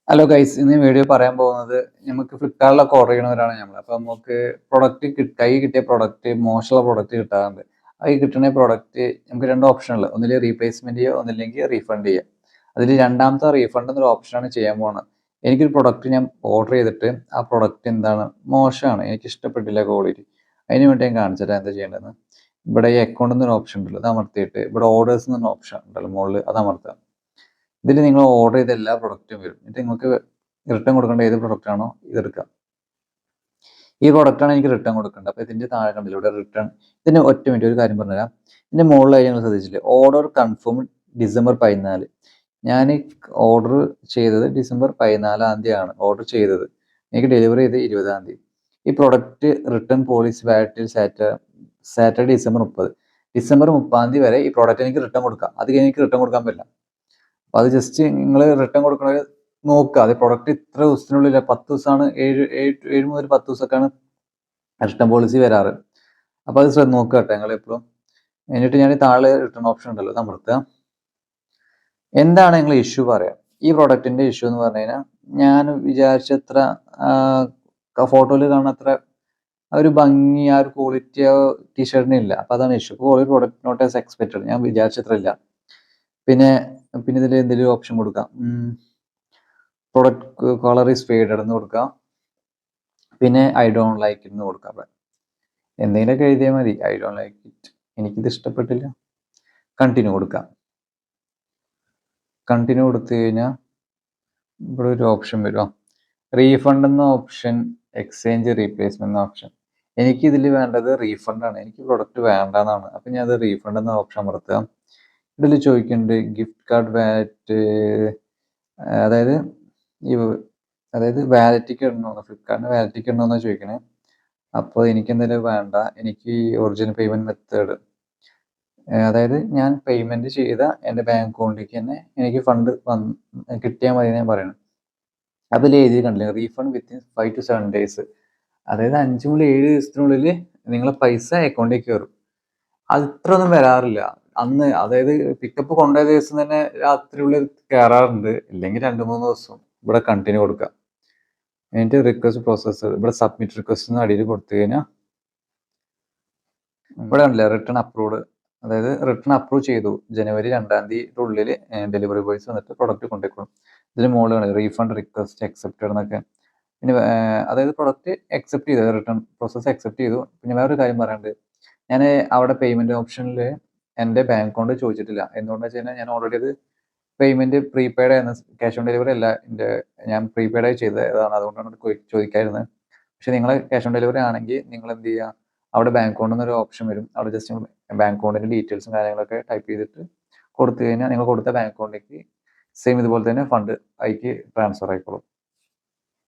Hello guys, ഇന്ന് video പറയാൻ പോകുന്നത് നമുക്ക് ഫ്ലിപ്കാർട്ടിലൊക്കെ ഓർഡർ ചെയ്യണവരാണ് നമ്മൾ. അപ്പോൾ നമുക്ക് പ്രൊഡക്റ്റ് കൈ കിട്ടിയ പ്രൊഡക്റ്റ് മോശമുള്ള പ്രൊഡക്റ്റ് കിട്ടാറുണ്ട്. ഈ കിട്ടുന്ന പ്രൊഡക്റ്റ് നമുക്ക് രണ്ട് ഓപ്ഷനുള്ളത്, ഒന്നിൽ റീപ്ലേസ്മെന്റ് ചെയ്യുക, ഒന്നില്ലെങ്കിൽ റീഫണ്ട് ചെയ്യുക. അതിൽ രണ്ടാമത്തെ റീഫണ്ട് എന്നൊരു ഓപ്ഷനാണ് ചെയ്യാൻ പോകുന്നത്. എനിക്കൊരു പ്രൊഡക്റ്റ് ഞാൻ ഓർഡർ ചെയ്തിട്ട് ആ പ്രൊഡക്റ്റ് എന്താണ് മോശമാണ്, എനിക്ക് ഇഷ്ടപ്പെട്ടില്ല ക്വാളിറ്റി. അതിന് വേണ്ടി ഞാൻ കാണിച്ചിട്ട് എന്താ ചെയ്യേണ്ടതെന്ന്. ഇവിടെ ഈ അക്കൗണ്ട് എന്നൊരു ഓപ്ഷൻ ഉണ്ടല്ലോ, അത് അമർത്തിയിട്ട് ഇവിടെ ഓർഡേഴ്സ് എന്നൊരു ഓപ്ഷൻ ഉണ്ടല്ലോ മുകളിൽ, അത് അമർത്തുക. ഇതിൽ നിങ്ങൾ ഓർഡർ ചെയ്ത എല്ലാ പ്രൊഡക്റ്റും വരും. എന്നിട്ട് നിങ്ങൾക്ക് റിട്ടേൺ കൊടുക്കേണ്ട ഏത് പ്രൊഡക്റ്റ് ആണോ ഇതെടുക്കാം. ഈ പ്രൊഡക്റ്റാണ് എനിക്ക് റിട്ടേൺ കൊടുക്കേണ്ടത്. അപ്പോൾ ഇതിൻ്റെ താഴെ കണ്ടില്ല ഇവിടെ റിട്ടേൺ. ഇതിന് ഒറ്റ മിനിറ്റ് ഒരു കാര്യം പറഞ്ഞുതരാം. ഇതിൻ്റെ മുകളിലായി ഞങ്ങൾ ശ്രദ്ധിച്ചില്ലേ, ഓർഡർ കൺഫേം ഡിസംബർ 14. ഞാൻ ഓർഡർ ചെയ്തത് ഡിസംബർ 14 തീയതിയാണ് ഓർഡർ ചെയ്തത്. എനിക്ക് ഡെലിവറി ചെയ്ത് 20 തീയതി. ഈ product return policy validity Saturday December 30. December 30 വരെ ഈ പ്രോഡക്റ്റ് എനിക്ക് റിട്ടേൺ കൊടുക്കാം. അത് കഴിഞ്ഞ് എനിക്ക് റിട്ടേൺ കൊടുക്കാൻ പറ്റില്ല. അപ്പോൾ അത് ജസ്റ്റ് നിങ്ങൾ റിട്ടേൺ കൊടുക്കണത് നോക്കുക. അത് പ്രൊഡക്റ്റ് ഇത്ര ദിവസത്തിനുള്ളിൽ 10 ദിവസമാണ്, 7 മുതൽ 10 ദിവസമൊക്കെയാണ് റിട്ടേൺ പോളിസി വരാറ്. അപ്പോൾ അത് നോക്കുക കേട്ടോ നിങ്ങൾ എപ്പോഴും. എന്നിട്ട് ഞാൻ താഴെ റിട്ടേൺ ഓപ്ഷൻ ഉണ്ടല്ലോ, അത് അമർത്തുക. എന്താണ് നിങ്ങൾ ഇഷ്യൂ പറയാം. ഈ പ്രൊഡക്റ്റിന്റെ ഇഷ്യൂ എന്ന് പറഞ്ഞു കഴിഞ്ഞാൽ ഞാൻ വിചാരിച്ചത്ര ഫോട്ടോയിൽ കാണുന്ന അത്ര ഒരു ഭംഗി, ആ ഒരു ക്വാളിറ്റി ആ ടീഷർട്ടിന് ഇല്ല. അപ്പോൾ അതാണ് issue. Quality product not as expected, ഞാൻ വിചാരിച്ചത്ര ഇല്ല. പിന്നെ ഇതിൽ എന്തെങ്കിലും ഓപ്ഷൻ കൊടുക്കാം. പ്രൊഡക്റ്റ് കളർ ഈസ് ഫേഡഡ് എന്ന് കൊടുക്കാം. പിന്നെ ഐ ഡോണ്ട് ലൈക്ക് ഇറ്റ് എന്ന് കൊടുക്കാം. എന്തെങ്കിലുമൊക്കെ എഴുതിയാൽ മതി. ഐ ഡോണ്ട് ലൈക്ക് ഇറ്റ്, എനിക്കിത് ഇഷ്ടപ്പെട്ടില്ല. കണ്ടിന്യൂ കൊടുക്കാം. കണ്ടിന്യൂ കൊടുത്തു കഴിഞ്ഞാൽ ഇവിടെ ഒരു ഓപ്ഷൻ വരും, റീഫണ്ട് എന്ന ഓപ്ഷൻ, എക്സ്ചേഞ്ച്, റീപ്ലേസ്മെന്റ് എന്ന ഓപ്ഷൻ. എനിക്ക് ഇതിൽ വേണ്ടത് റീഫണ്ടാണ്. എനിക്ക് പ്രൊഡക്റ്റ് വേണ്ടെന്നാണ്. അപ്പം ഞാൻ അത് റീഫണ്ട് എന്ന ഓപ്ഷൻ അമർത്തുക. ഇതിൽ ചോദിക്കുന്നുണ്ട് ഗിഫ്റ്റ് കാർഡ് വാലറ്റ്, അതായത് വാലറ്റിക്ക് ഇടണമെന്ന്, ഫ്ലിപ്കാർട്ടിന് വാലറ്റിക്ക് ഇടണമെന്നാണ് ചോദിക്കണേ. അപ്പോൾ എനിക്ക് എന്തായാലും വേണ്ട. എനിക്ക് ഒറിജിനൽ പേയ്മെന്റ് മെത്തേഡ്, അതായത് ഞാൻ പേയ്മെന്റ് ചെയ്ത എൻ്റെ ബാങ്ക് അക്കൗണ്ടിലേക്ക് തന്നെ എനിക്ക് ഫണ്ട് കിട്ടിയാൽ മതി ഞാൻ പറയണം. അതിൽ എഴുതി കണ്ടില്ല, റീഫണ്ട് വിത്തിൻ 5 to 7 days, അതായത് 5 മുതൽ 7 ദിവസത്തിനുള്ളിൽ നിങ്ങളെ പൈസ അക്കൗണ്ടിലേക്ക് കയറും. അത് ഇത്രയൊന്നും വരാറില്ല. അന്ന് അതായത് പിക്കപ്പ് കൊണ്ടുപോയ ദിവസം തന്നെ രാത്രിയുള്ളിൽ കയറാറുണ്ട്. ഇല്ലെങ്കിൽ 2-3 ദിവസം. ഇവിടെ കണ്ടിന്യൂ കൊടുക്കുക. എന്നിട്ട് റിക്വസ്റ്റ് പ്രോസസ്സർ, ഇവിടെ സബ്മിറ്റ് റിക്വസ്റ്റ് എന്ന് അടിയിൽ കൊടുത്തു കഴിഞ്ഞാൽ ഇവിടെ കണ്ടില്ല റിട്ടേൺ അപ്രൂവ്ഡ്, അതായത് റിട്ടേൺ അപ്രൂവ് ചെയ്തു. ജനുവരി 2 തീയതിയുടെ ഉള്ളിൽ ഡെലിവറി ബോയ്സ് വന്നിട്ട് പ്രൊഡക്റ്റ് കൊണ്ടുപോയിക്കോളും. ഇതിന് മുകളിൽ റീഫണ്ട് റിക്വസ്റ്റ് അക്സെപ്റ്റഡ് എന്നൊക്കെ. പിന്നെ അതായത് പ്രൊഡക്റ്റ് അക്സെപ്റ്റ് ചെയ്തു, റിട്ടേൺ പ്രോസസ്സ് അക്സെപ്റ്റ് ചെയ്തു. പിന്നെ വേറൊരു കാര്യം പറയാനുണ്ട്, ഞാൻ അവിടെ പേയ്മെന്റ് ഓപ്ഷനിൽ എൻ്റെ ബാങ്ക് അക്കൗണ്ട് ചോദിച്ചിട്ടില്ല. എന്തുകൊണ്ടെന്ന് വെച്ച് കഴിഞ്ഞാൽ ഞാൻ ഓൾറെഡി അത് പേയ്മെന്റ് പ്രീപെയ്ഡ് ആയിരുന്നു, ക്യാഷ് ഓൺ ഡെലിവറി അല്ല. ഞാൻ പ്രീപെയ്ഡ് ആയി ചെയ്തതാണ്, അതുകൊണ്ടാണ് ചോദിക്കായിരുന്നത്. പക്ഷെ നിങ്ങൾ ക്യാഷ് ഓൺ ഡെലിവറി ആണെങ്കിൽ നിങ്ങൾ എന്ത് ചെയ്യുക, അവിടെ ബാങ്ക് അക്കൗണ്ട് എന്നൊരു ഓപ്ഷൻ വരും. അവിടെ ജസ്റ്റ് ബാങ്ക് അക്കൗണ്ടിന്റെ ഡീറ്റെയിൽസും കാര്യങ്ങളൊക്കെ ടൈപ്പ് ചെയ്തിട്ട് കൊടുത്തു കഴിഞ്ഞാൽ നിങ്ങൾ കൊടുത്ത ബാങ്ക് അക്കൗണ്ടിലേക്ക് സെയിം ഇതുപോലെ തന്നെ ഫണ്ട് അതിലേക്ക് ട്രാൻസ്ഫർ ആയിക്കോളും.